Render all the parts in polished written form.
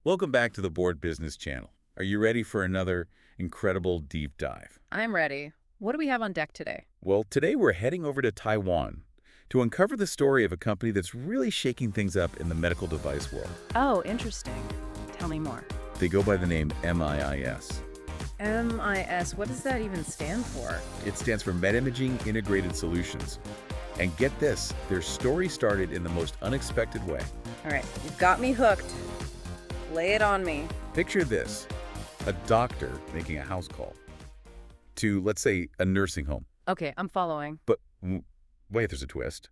Welcome back to the Board Business Channel. Are you ready for another incredible deep dive? I'm ready. What do we have on deck today? Well, today we're heading over to Taiwan to uncover the story of a company that's really shaking things up in the medical device world. Oh, interesting. Tell me more. They go by the name MIIS. MIS, what does that even stand for? It stands for MedImaging Integrated Solutions. And get this, their story started in the most unexpected way. All right, you've got me hooked. Lay it on me. Picture this, a doctor making a house call to, let's say, a nursing home. Okay, I'm following. But wait, there's a twist.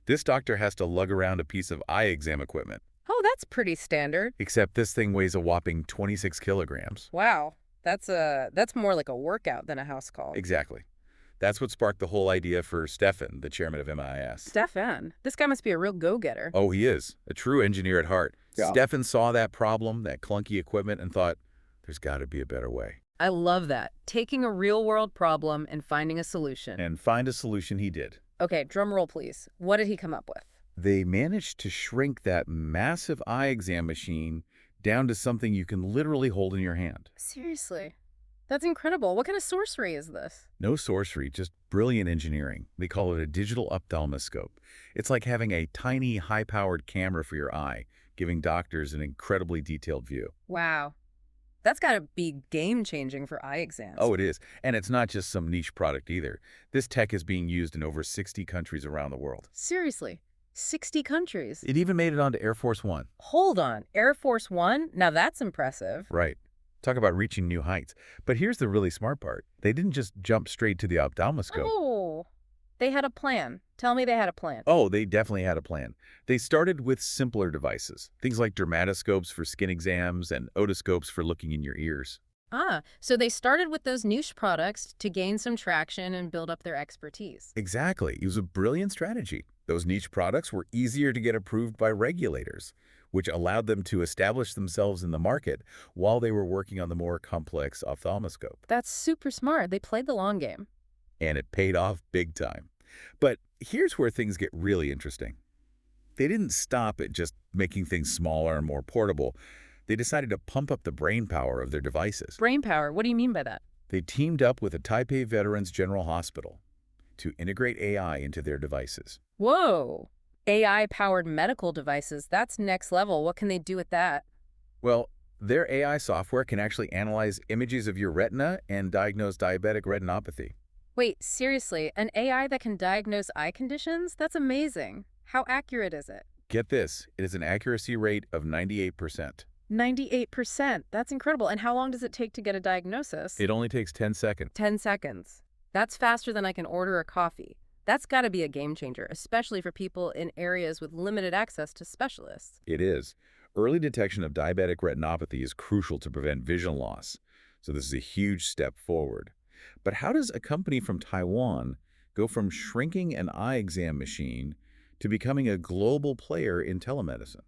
This doctor has to lug around a piece of eye exam equipment. Oh, that's pretty standard. Except this thing weighs a whopping 26 kilograms. Wow, that's more like a workout than a house call. Exactly. That's what sparked the whole idea for Stefan, the chairman of MIIS. Stefan? This guy must be a real go-getter. Oh, he is. A true engineer at heart. Yeah. Stefan saw that problem, that clunky equipment, and thought, there's got to be a better way. I love that. Taking a real-world problem and finding a solution. And find a solution he did. Okay, drum roll, please. What did he come up with? They managed to shrink that massive eye exam machine down to something you can literally hold in your hand. Seriously? That's incredible. What kind of sorcery is this? No sorcery, just brilliant engineering. They call it a digital ophthalmoscope. It's like having a tiny, high-powered camera for your eye, giving doctors an incredibly detailed view. Wow. That's got to be game-changing for eye exams. Oh, it is. And it's not just some niche product either. This tech is being used in over 60 countries around the world. Seriously? 60 countries? It even made it onto Air Force One. Hold on. Air Force One? Now that's impressive. Right. Talk about reaching new heights. But here's the really smart part. They didn't just jump straight to the ophthalmoscope. Oh, they had a plan. Tell me they had a plan. Oh, they definitely had a plan. They started with simpler devices, things like dermatoscopes for skin exams and otoscopes for looking in your ears. Ah, so they started with those niche products to gain some traction and build up their expertise. Exactly. It was a brilliant strategy. Those niche products were easier to get approved by regulators, which allowed them to establish themselves in the market while they were working on the more complex ophthalmoscope. That's super smart. They played the long game. And it paid off big time. But here's where things get really interesting. They didn't stop at just making things smaller and more portable. They decided to pump up the brainpower of their devices. Brainpower, what do you mean by that? They teamed up with the Taipei Veterans General Hospital to integrate AI into their devices. Whoa! AI-powered medical devices, that's next level. What can they do with that? Well, their AI software can actually analyze images of your retina and diagnose diabetic retinopathy. Wait, seriously, an AI that can diagnose eye conditions? That's amazing. How accurate is it? Get this, it is an accuracy rate of 98%. 98%. That's incredible. And how long does it take to get a diagnosis? It only takes 10 seconds. 10 seconds. That's faster than I can order a coffee. That's got to be a game changer, especially for people in areas with limited access to specialists. It is. Early detection of diabetic retinopathy is crucial to prevent vision loss. So this is a huge step forward. But how does a company from Taiwan go from shrinking an eye exam machine to becoming a global player in telemedicine?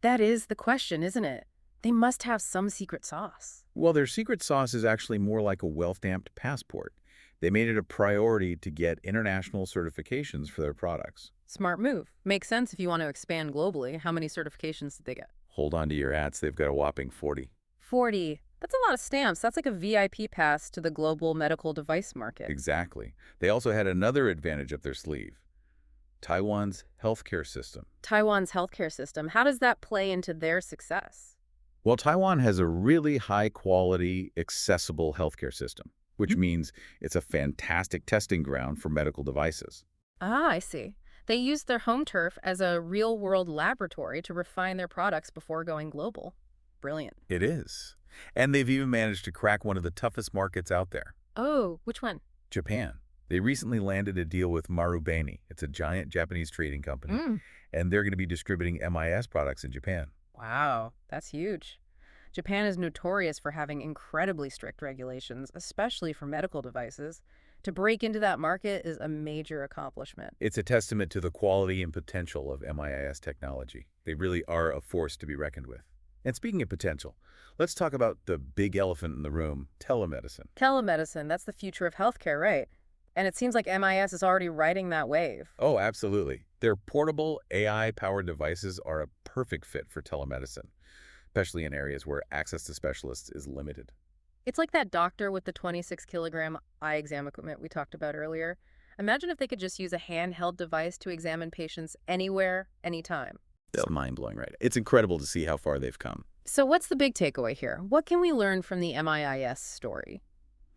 That is the question, isn't it? They must have some secret sauce. Well, their secret sauce is actually more like a well-stamped passport. They made it a priority to get international certifications for their products. Smart move. Makes sense if you want to expand globally. How many certifications did they get? Hold on to your hats. They've got a whopping 40. 40. That's a lot of stamps. That's like a VIP pass to the global medical device market. Exactly. They also had another advantage up their sleeve. Taiwan's healthcare system. Taiwan's healthcare system. How does that play into their success? Well, Taiwan has a really high-quality, accessible healthcare system, which means it's a fantastic testing ground for medical devices. Ah, I see. They use their home turf as a real-world laboratory to refine their products before going global. Brilliant. It is. And they've even managed to crack one of the toughest markets out there. Oh, which one? Japan. They recently landed a deal with Marubeni. It's a giant Japanese trading company. And they're going to be distributing MIS products in Japan. Wow, that's huge. Japan is notorious for having incredibly strict regulations, especially for medical devices. To break into that market is a major accomplishment. It's a testament to the quality and potential of MIIS technology. They really are a force to be reckoned with. And speaking of potential, let's talk about the big elephant in the room, telemedicine. Telemedicine, that's the future of healthcare, right? And it seems like MIS is already riding that wave. Oh, absolutely. Their portable AI-powered devices are a perfect fit for telemedicine. especially in areas where access to specialists is limited. It's like that doctor with the 26-kilogram eye exam equipment we talked about earlier. Imagine if they could just use a handheld device to examine patients anywhere, anytime. It's mind-blowing, right? It's incredible to see how far they've come. So what's the big takeaway here? What can we learn from the MIIS story?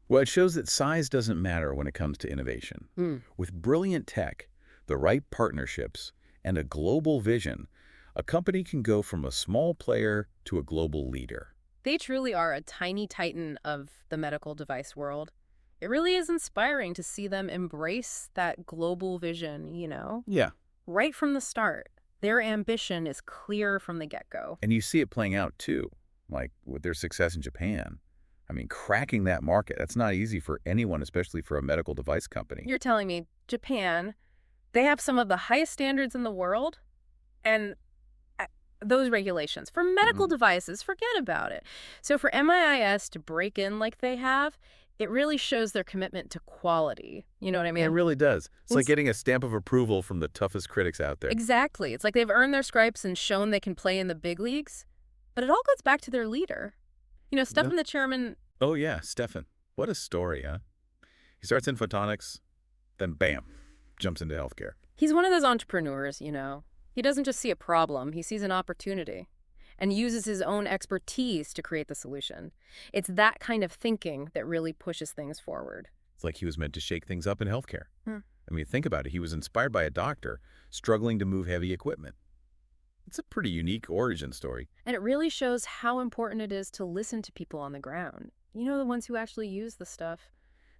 Well, it shows that size doesn't matter when it comes to innovation. With brilliant tech, the right partnerships, and a global vision, a company can go from a small player to a global leader. They truly are a tiny titan of the medical device world. It really is inspiring to see them embrace that global vision, you know? Yeah. Right from the start. Their ambition is clear from the get-go. And you see it playing out, too, like with their success in Japan. I mean, cracking that market, that's not easy for anyone, especially for a medical device company. You're telling me Japan, they have some of the highest standards in the world? And those regulations for medical devices, forget about it. So for MIIS to break in like they have, it really shows their commitment to quality. You know what I mean? It really does. It's like getting a stamp of approval from the toughest critics out there. Exactly. It's like they've earned their stripes and shown they can play in the big leagues. But it all goes back to their leader. You know, Stefan, the chairman... Oh, yeah, Stefan. What a story, huh? He starts in photonics, then bam, jumps into healthcare. He's one of those entrepreneurs, you know. He doesn't just see a problem, he sees an opportunity and uses his own expertise to create the solution. It's that kind of thinking that really pushes things forward. It's like he was meant to shake things up in healthcare. I mean, think about it. He was inspired by a doctor struggling to move heavy equipment. It's a pretty unique origin story. And it really shows how important it is to listen to people on the ground. You know, the ones who actually use the stuff.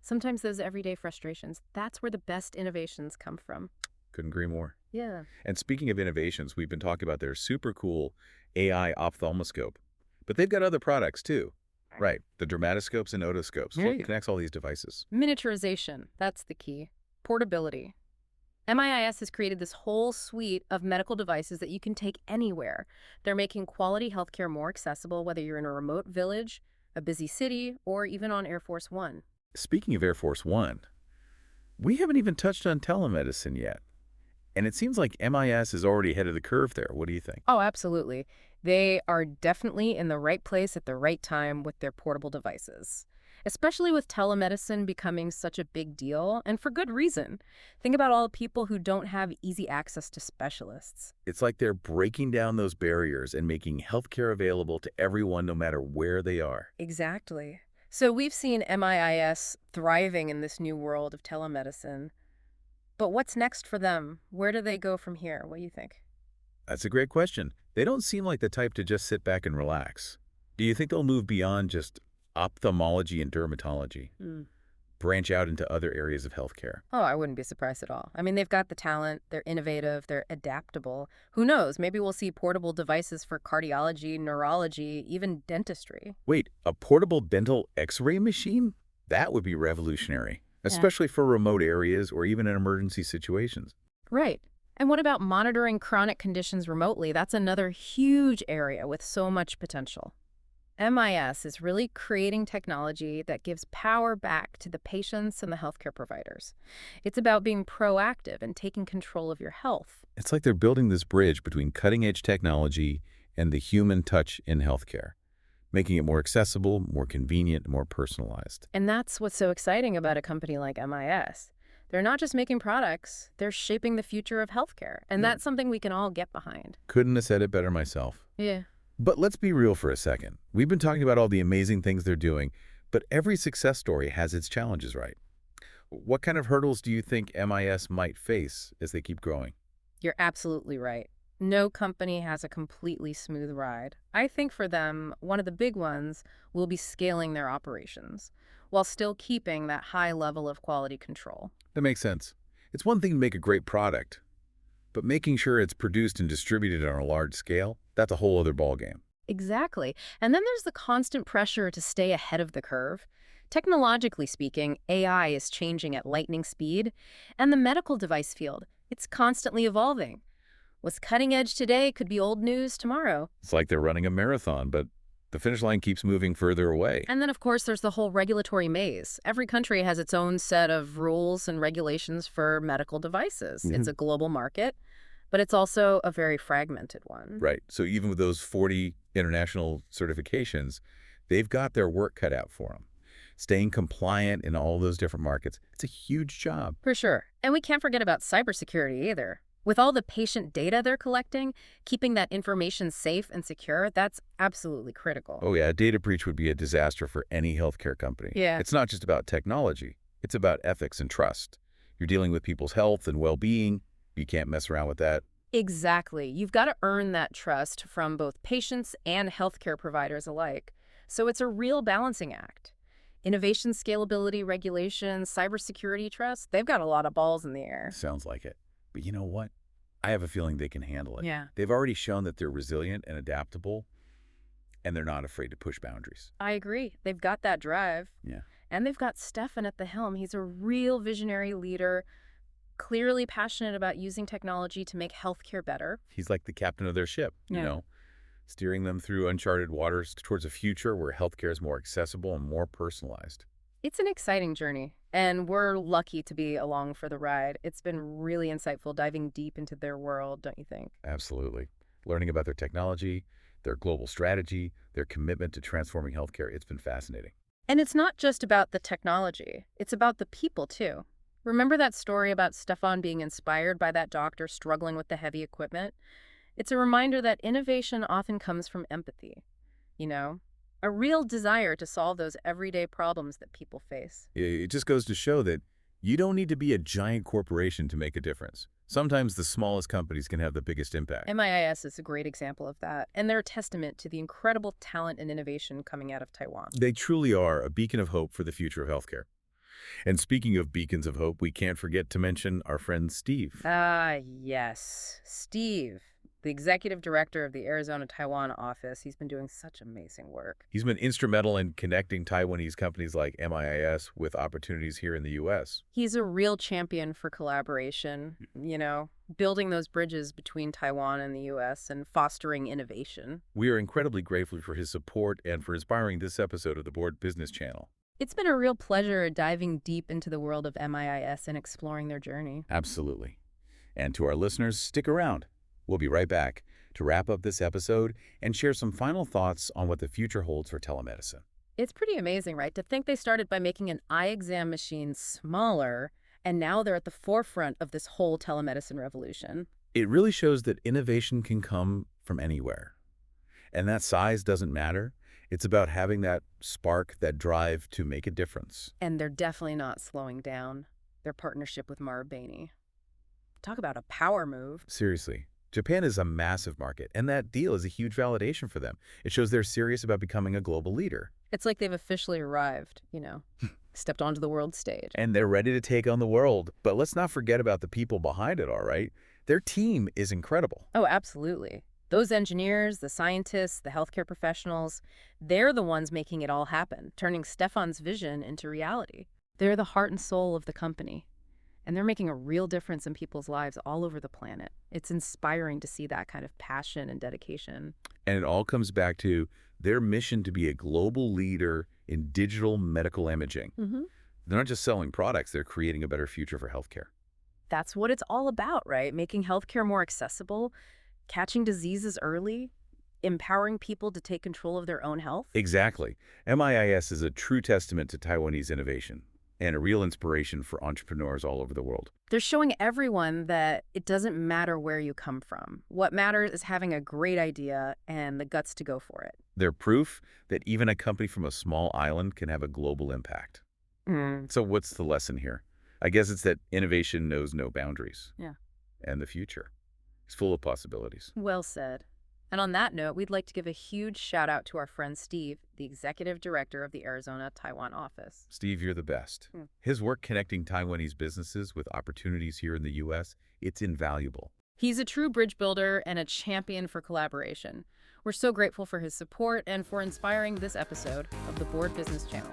Sometimes those everyday frustrations, that's where the best innovations come from. Couldn't agree more. Yeah. And speaking of innovations, we've been talking about their super cool AI Ophthalmoscope. But they've got other products, too. Right. The dermatoscopes and otoscopes. What connects all these devices? Miniaturization. That's the key. Portability. MIIS has created this whole suite of medical devices that you can take anywhere. They're making quality healthcare more accessible, whether you're in a remote village, a busy city, or even on Air Force One. Speaking of Air Force One, we haven't even touched on telemedicine yet. And it seems like MIIS is already ahead of the curve there. What do you think? Oh, absolutely. They are definitely in the right place at the right time with their portable devices, especially with telemedicine becoming such a big deal, and for good reason. Think about all the people who don't have easy access to specialists. It's like they're breaking down those barriers and making healthcare available to everyone no matter where they are. Exactly. So we've seen MIIS thriving in this new world of telemedicine. But what's next for them? Where do they go from here? What do you think? That's a great question. They don't seem like the type to just sit back and relax. Do you think they'll move beyond just ophthalmology and dermatology? Branch out into other areas of healthcare? Oh, I wouldn't be surprised at all. I mean, they've got the talent, they're innovative, they're adaptable. Who knows? Maybe we'll see portable devices for cardiology, neurology, even dentistry. Wait, a portable dental x-ray machine? That would be revolutionary, especially for remote areas or even in emergency situations. Right. And what about monitoring chronic conditions remotely? That's another huge area with so much potential. MIIS is really creating technology that gives power back to the patients and the healthcare providers. It's about being proactive and taking control of your health. It's like they're building this bridge between cutting-edge technology and the human touch in healthcare, making it more accessible, more convenient, more personalized. And that's what's so exciting about a company like MIIS. They're not just making products, they're shaping the future of healthcare. And that's something we can all get behind. Couldn't have said it better myself. Yeah. But let's be real for a second. We've been talking about all the amazing things they're doing, but every success story has its challenges, right? What kind of hurdles do you think MIIS might face as they keep growing? You're absolutely right. No company has a completely smooth ride. I think for them, one of the big ones will be scaling their operations while still keeping that high level of quality control. That makes sense. It's one thing to make a great product, but making sure it's produced and distributed on a large scale, that's a whole other ballgame. Exactly. And then there's the constant pressure to stay ahead of the curve. Technologically speaking, AI is changing at lightning speed, and the medical device field, it's constantly evolving. What's cutting edge today could be old news tomorrow. It's like they're running a marathon, but the finish line keeps moving further away. And then, of course, there's the whole regulatory maze. Every country has its own set of rules and regulations for medical devices. It's a global market. but it's also a very fragmented one. Right. So even with those 40 international certifications, they've got their work cut out for them. Staying compliant in all those different markets, it's a huge job. For sure. And we can't forget about cybersecurity either. With all the patient data they're collecting, keeping that information safe and secure, that's absolutely critical. Oh yeah, a data breach would be a disaster for any healthcare company. Yeah. It's not just about technology. It's about ethics and trust. You're dealing with people's health and well-being. You can't mess around with that. Exactly. You've got to earn that trust from both patients and healthcare providers alike. So it's a real balancing act. Innovation, scalability, regulation, cybersecurity, trust, they've got a lot of balls in the air. Sounds like it. But you know what? I have a feeling they can handle it. Yeah. They've already shown that they're resilient and adaptable, and they're not afraid to push boundaries. I agree. They've got that drive. Yeah. And they've got Stefan at the helm. He's a real visionary leader, clearly passionate about using technology to make healthcare better. He's like the captain of their ship, you know, steering them through uncharted waters towards a future where healthcare is more accessible and more personalized. It's an exciting journey, and we're lucky to be along for the ride. It's been really insightful diving deep into their world, don't you think? Absolutely. Learning about their technology, their global strategy, their commitment to transforming healthcare, it's been fascinating. And it's not just about the technology. It's about the people, too. Remember that story about Stefan being inspired by that doctor struggling with the heavy equipment? It's a reminder that innovation often comes from empathy, you know? A real desire to solve those everyday problems that people face. It just goes to show that you don't need to be a giant corporation to make a difference. Sometimes the smallest companies can have the biggest impact. MIIS is a great example of that, and they're a testament to the incredible talent and innovation coming out of Taiwan. They truly are a beacon of hope for the future of healthcare. And speaking of beacons of hope, we can't forget to mention our friend Steve. Yes. Steve, the executive director of the Arizona-Taiwan office. He's been doing such amazing work. He's been instrumental in connecting Taiwanese companies like MIIS with opportunities here in the U.S. He's a real champion for collaboration, you know, building those bridges between Taiwan and the U.S. and fostering innovation. We are incredibly grateful for his support and for inspiring this episode of the Board Business Channel. It's been a real pleasure diving deep into the world of MIIS and exploring their journey. Absolutely. And to our listeners, stick around. We'll be right back to wrap up this episode and share some final thoughts on what the future holds for telemedicine. It's pretty amazing, right? To think they started by making an eye exam machine smaller, and now they're at the forefront of this whole telemedicine revolution. It really shows that innovation can come from anywhere. And that size doesn't matter. It's about having that spark, that drive to make a difference. And they're definitely not slowing down. Their partnership with Marubeni. Talk about a power move. Seriously. Japan is a massive market, and that deal is a huge validation for them. It shows they're serious about becoming a global leader. It's like they've officially arrived, you know, stepped onto the world stage. And they're ready to take on the world. But let's not forget about the people behind it, all right? Their team is incredible. Oh, absolutely. Those engineers, the scientists, the healthcare professionals, they're the ones making it all happen, turning Stefan's vision into reality. They're the heart and soul of the company. And they're making a real difference in people's lives all over the planet. It's inspiring to see that kind of passion and dedication. And it all comes back to their mission to be a global leader in digital medical imaging. They're not just selling products, they're creating a better future for healthcare. That's what it's all about, right? Making healthcare more accessible, catching diseases early, empowering people to take control of their own health. Exactly. MIIS is a true testament to Taiwanese innovation and a real inspiration for entrepreneurs all over the world. They're showing everyone that it doesn't matter where you come from. What matters is having a great idea and the guts to go for it. They're proof that even a company from a small island can have a global impact. So what's the lesson here? I guess it's that innovation knows no boundaries. Yeah. And the future is full of possibilities. Well said. And on that note, we'd like to give a huge shout out to our friend Steve, the executive director of the Arizona-Taiwan office. Steve, you're the best. His work connecting Taiwanese businesses with opportunities here in the U.S., it's invaluable. He's a true bridge builder and a champion for collaboration. We're so grateful for his support and for inspiring this episode of the Board Business Channel.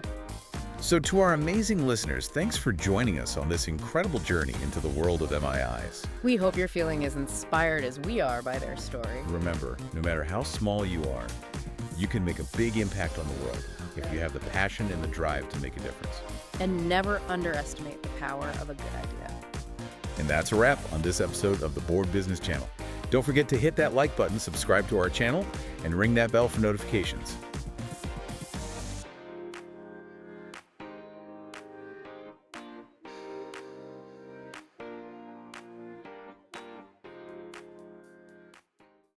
So to our amazing listeners, thanks for joining us on this incredible journey into the world of MIIS. We hope you're feeling as inspired as we are by their story. Remember, no matter how small you are, you can make a big impact on the world if you have the passion and the drive to make a difference. And never underestimate the power of a good idea. And that's a wrap on this episode of the Board Business Channel. Don't forget to hit that like button, subscribe to our channel, and ring that bell for notifications.